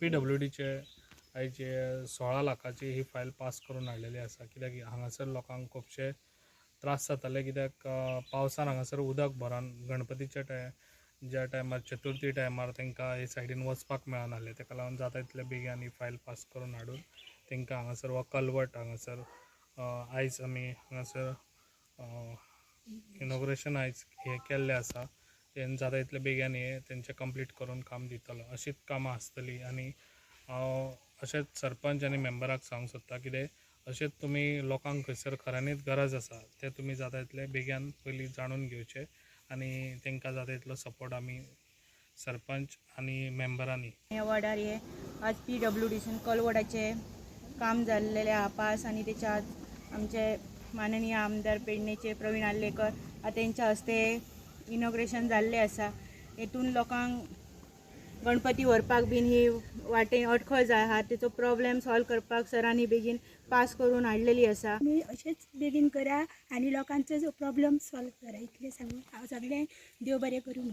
PWDचे आयचे 16 लाखाची ही file pass करून हाडलेली आसा, कित्याक हांगासर लोकांक खुबशे त्रास जाताले, कित्याक पावसान हांगासर उदक भरोन गणपतीच्या ज्या टायमार चतुर्थी टायमार तांकां हे सायडीन वचपाक मेळनासलें, ताका लागून जाता तितले बेगीन ही फायल पास करून हाडून तांकां हांगासर हो कल्वर्ट हांगासर आयज आमी हांगासर इनॉग्रेशन आयज हे केल्लें आसा. तें जाता तितले बेगीन हे तेंचे कंप्लीट करून काम दितलो अशीच कामां आसतली. आनी हांव अशेंच सरपंच आनी मेंबराक सांगूंक सोदता, कितें अशेंच तुमी लोकांक खंयसर खऱ्यांनीच गरज आसा ते तुमी जाता तितले बेगीन पयलीं जाणून घेवचे आनी तांकां जाता तितलो सपोर्ट आमी सरपंच आनी मेंबरांनी ह्या वॉर्डार हे आज PWDCन कलवडाचे काम जाल्लेले आहा पास, आनी तेच्या आज आमचे माननीय आमदार पेडणेचे प्रवीण आल्लेकर तेंच्या हस्ते इनॉग्रेशन जाल्लें आसा. हेतून लोकांक गणपती व्हरपाक बीन ही वाटेन अडखळ जाय आहा, तेचो प्रॉब्लेम सॉल्व करपाक सरांनी बेगीन पास करून हाडलेली आसा. मी अशेंच बेगीन करा आनी लोकांचो जो प्रॉब्लेम सॉल्व करा, इतलें सांगून हांव सगळें देव बरें करूं.